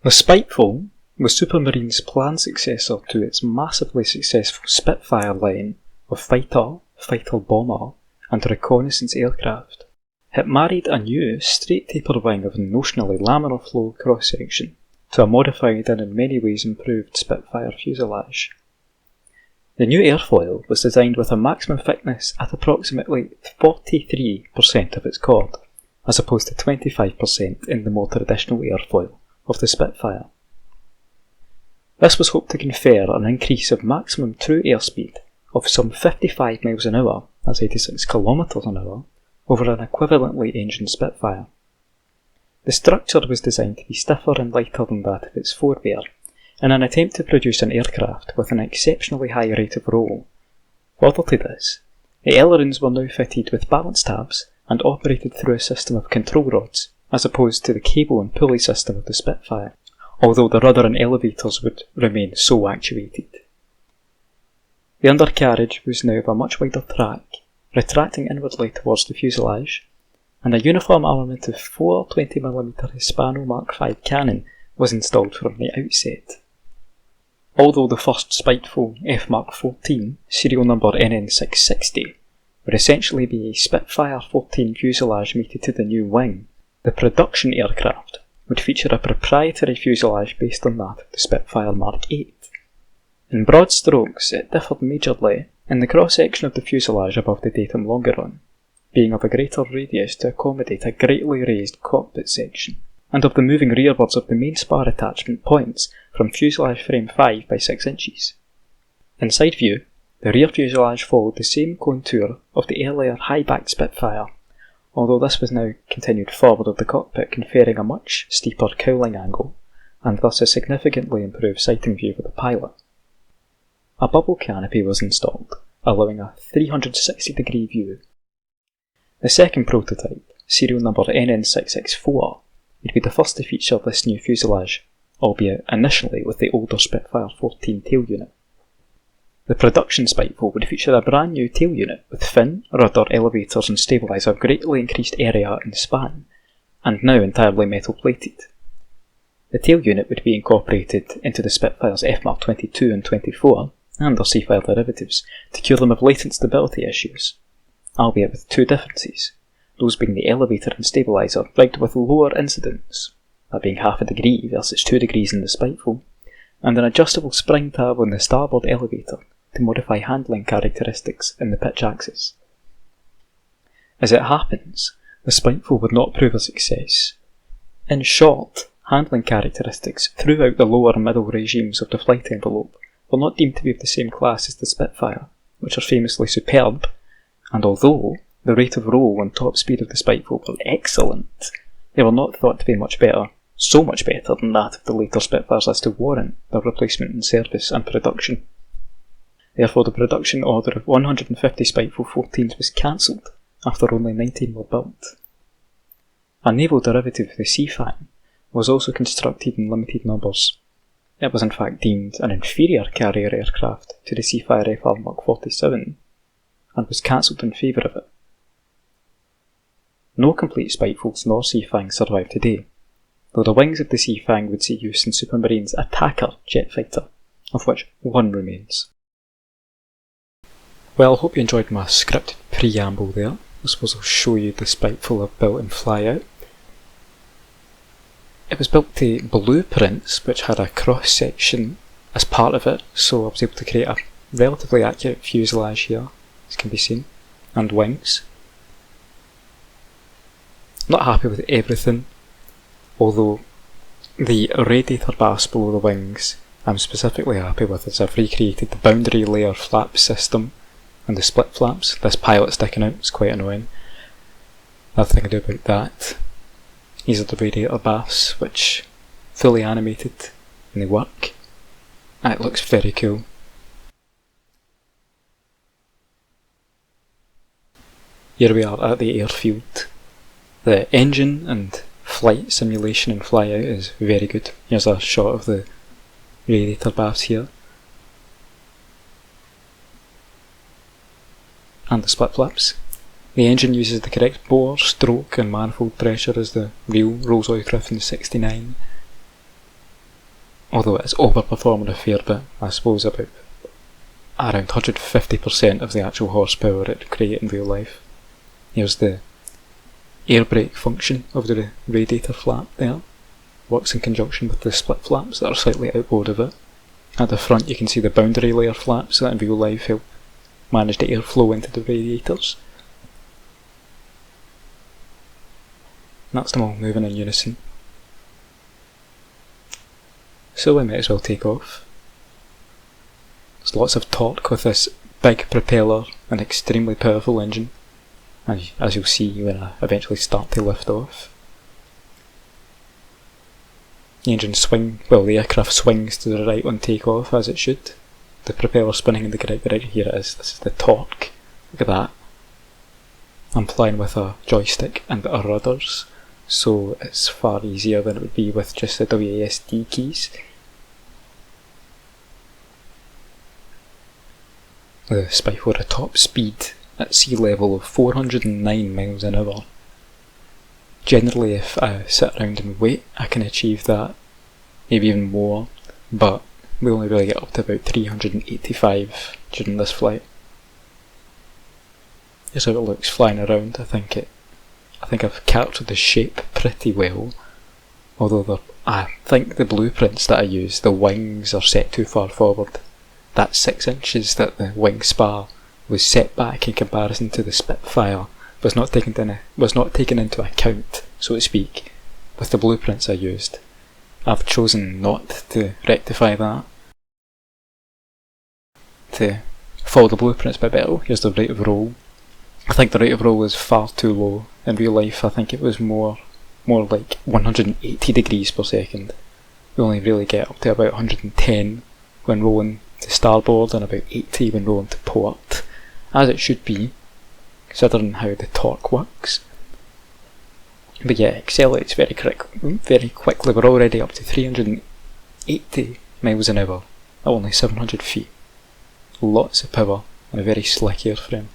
The Spiteful was Supermarine's planned successor to its massively successful Spitfire line of fighter, fighter-bomber and reconnaissance aircraft. It married a new straight-taper wing of notionally laminar flow cross-section to a modified and in many ways improved Spitfire fuselage. The new airfoil was designed with a maximum thickness at approximately 43% of its chord, as opposed to 25% in the more traditional airfoil of the Spitfire. This was hoped to confer an increase of maximum true airspeed of some 55 miles an hour, that's 86 kilometres an hour, over an equivalently engined Spitfire. The structure was designed to be stiffer and lighter than that of its forebear, in an attempt to produce an aircraft with an exceptionally high rate of roll. Further to this, the ailerons were now fitted with balance tabs and operated through a system of control rods, as opposed to the cable and pulley system of the Spitfire, although the rudder and elevators would remain so actuated. The undercarriage was now of a much wider track, retracting inwardly towards the fuselage, and a uniform armament of 4 20mm Hispano Mark V cannon was installed from the outset. Although the first Spiteful F Mark 14, serial number NN660, would essentially be a Spitfire 14 fuselage mated to the new wing, the production aircraft would feature a proprietary fuselage based on that of the Spitfire Mark 8. In broad strokes, it differed majorly in the cross-section of the fuselage above the datum longeron, being of a greater radius to accommodate a greatly raised cockpit section, and of the moving rearwards of the main spar attachment points from fuselage frame 5 by 6 inches. In side view, the rear fuselage followed the same contour of the earlier high-backed Spitfire, although this was now continued forward of the cockpit, conferring a much steeper cowling angle, and thus a significantly improved sighting view for the pilot. A bubble canopy was installed, allowing a 360-degree view. The second prototype, serial number NN664, would be the first to feature this new fuselage, albeit initially with the older Spitfire 14 tail unit. The production Spiteful would feature a brand new tail unit with fin, rudder, elevators and stabiliser of greatly increased area and span, and now entirely metal plated. The tail unit would be incorporated into the Spitfire's F Mark 22 and 24, and their Seafire derivatives, to cure them of latent stability issues, albeit with two differences, those being the elevator and stabiliser rigged with lower incidence, that being half a degree versus 2 degrees in the Spiteful, and an adjustable spring tab on the starboard elevator to modify handling characteristics in the pitch axis. As it happens, the Spiteful would not prove a success. In short, handling characteristics throughout the lower and middle regimes of the flight envelope were not deemed to be of the same class as the Spitfire, which are famously superb, and although the rate of roll and top speed of the Spiteful were excellent, they were not thought to be much better, so much better than that of the later Spitfires as to warrant their replacement in service and production. Therefore, the production order of 150 Spiteful 14s was cancelled after only 19 were built. A naval derivative of the Seafang was also constructed in limited numbers. It was in fact deemed an inferior carrier aircraft to the Seafire FR Mark 47, and was cancelled in favour of it. No complete Spitefuls nor Seafangs survive today, though the wings of the Seafang would see use in Supermarine's Attacker jet fighter, of which one remains. Well, I hope you enjoyed my scripted preamble there. I suppose I'll show you the Spiteful I've built in Flyout. It was built to blueprints which had a cross-section as part of it, so I was able to create a relatively accurate fuselage here, as can be seen, and wings. Not happy with everything, although the radiator bass below the wings I'm specifically happy with, as I've recreated the boundary layer flap system and the split flaps. This pilot sticking out is quite annoying. Nothing I can do about that. These are the radiator bass, which fully animated and they work. And it looks very cool. Here we are at the airfield. The engine and flight simulation in Flyout is very good. Here's a shot of the radiator bass here. And the split flaps. The engine uses the correct bore, stroke and manifold pressure as the real Rolls-Royce Griffin 69. although it is overperforming a fair bit. I suppose about around 150% of the actual horsepower it would create in real life. Here's the air brake function of the radiator flap there. Works in conjunction with the split flaps that are slightly outboard of it. At the front you can see the boundary layer flaps that in real life help manage the airflow into the radiators. That's them all moving in unison. So I might as well take off. There's lots of torque with this big propeller and extremely powerful engine, as you'll see when I eventually start to lift off. The the aircraft swings to the right on takeoff as it should. The propeller spinning in the right direction. Here it is, this is the torque. Look at that. I'm flying with a joystick and a rudders, so it's far easier than it would be with just the WASD keys. The Spiteful had a top speed at sea level of 409 miles an hour. Generally, if I sit around and wait, I can achieve that, maybe even more, but we only really get up to about 385 during this flight. Here's how it looks flying around. I think I've captured the shape pretty well, although I think the blueprints that I use, the wings are set too far forward. That 6 inches that the wing spar was set back in comparison to the Spitfire was not taken into account, so to speak, with the blueprints I used. I've chosen not to rectify that, to follow the blueprints a bit better. Here's the rate of roll. I think the rate of roll is far too low. In real life I think it was more like 180 degrees per second. We only really get up to about 110 when rolling to starboard and about 80 when rolling to port, as it should be, considering how the torque works. But yeah, it accelerates very quickly. We're already up to 380 miles an hour at only 700 feet. Lots of power and a very slick airframe.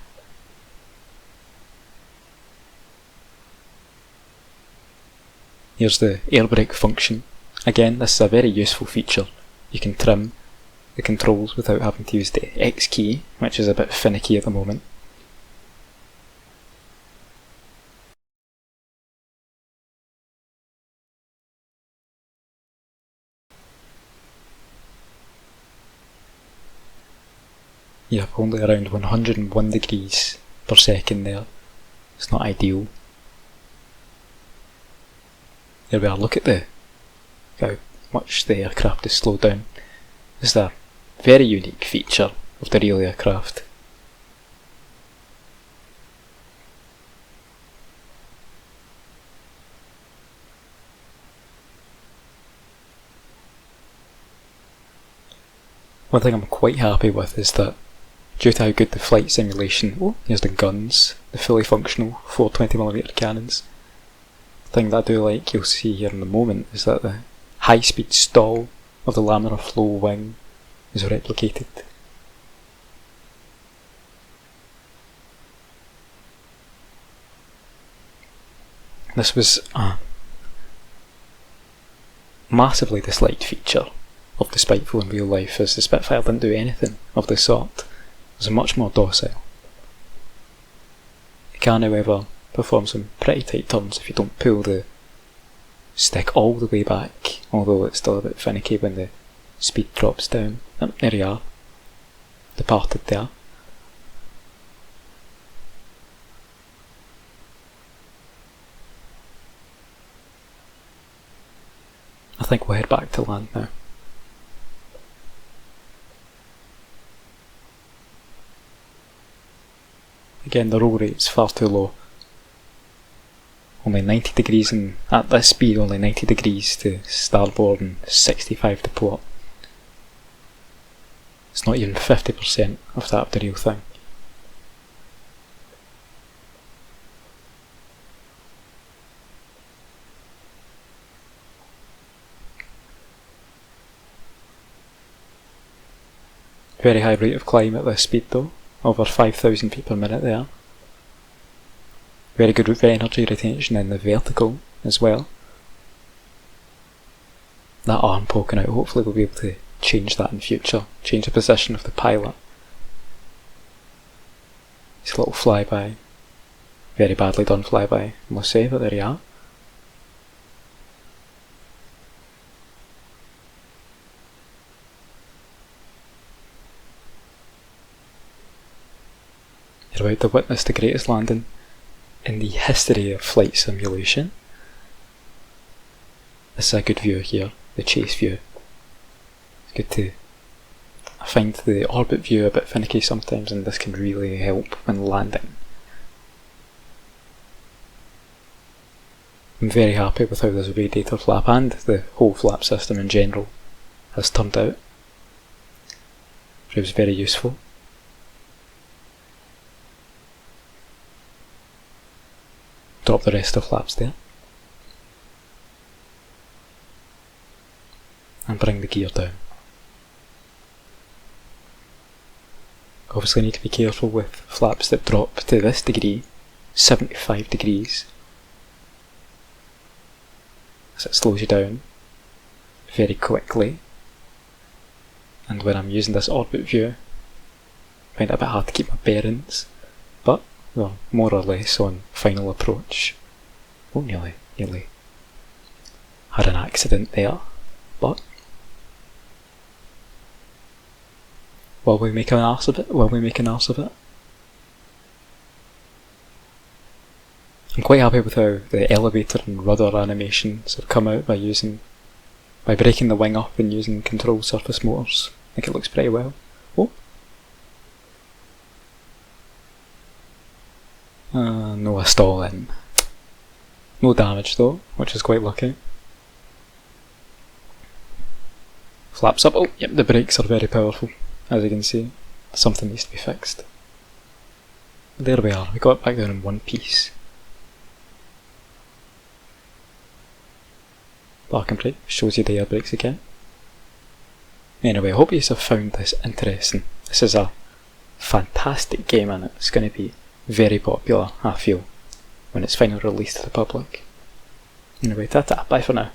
Here's the air brake function. Again, this is a very useful feature. You can trim the controls without having to use the X key, which is a bit finicky at the moment. You have only around 101 degrees per second there. It's not ideal. Here we are, look at how much the aircraft is slowed down. This is a very unique feature of the real aircraft. One thing I'm quite happy with is that due to how good the flight simulation, here's the guns, the fully functional 420mm cannons. The thing that I do like, you'll see here in a moment, is that the high speed stall of the laminar flow wing is replicated. This was a massively disliked feature of the Spiteful in real life, as the Spitfire didn't do anything of the sort. It was much more docile. It can, however, perform some pretty tight turns if you don't pull the stick all the way back, although it's still a bit finicky when the speed drops down. There you are, departed there. I think we'll head back to land now. Again, the roll rate's far too low. Only 90 degrees, and at this speed only 90 degrees to starboard and 65 to port. It's not even 50% of that of the real thing. Very high rate of climb at this speed though, over 5,000 feet per minute there. Very good energy retention in the vertical as well. that arm poking out, hopefully we'll be able to change that in future, change the position of the pilot. It's a little flyby, very badly done flyby, I must say, but there you are. You're about to witness the greatest landing in the history of flight simulation. This is a good view here, the chase view. It's good to... I find the orbit view a bit finicky sometimes, and this can really help when landing. I'm very happy with how this radiator flap and the whole flap system in general has turned out. It was very useful. Drop the rest of the flaps there. And bring the gear down. Obviously need to be careful with flaps that drop to this degree, 75 degrees, as it slows you down very quickly. And when I'm using this orbit view, I find it a bit hard to keep my bearings, but well, more or less on final approach. Oh, nearly had an accident there, but will we make an arse of it? I'm quite happy with how the elevator and rudder animations have come out by breaking the wing up and using controlled surface motors. I think it looks pretty well. Oh! No, a stall in. No damage though, which is quite lucky. Flaps up. Oh, yep, the brakes are very powerful, as you can see. Something needs to be fixed. There we are, we got it back down in one piece. Park and brake shows you the air brakes again. Anyway, I hope you have found this interesting. This is a fantastic game and it's going to be very popular, I feel, when it's finally released to the public. Anyway, ta-ta, bye for now.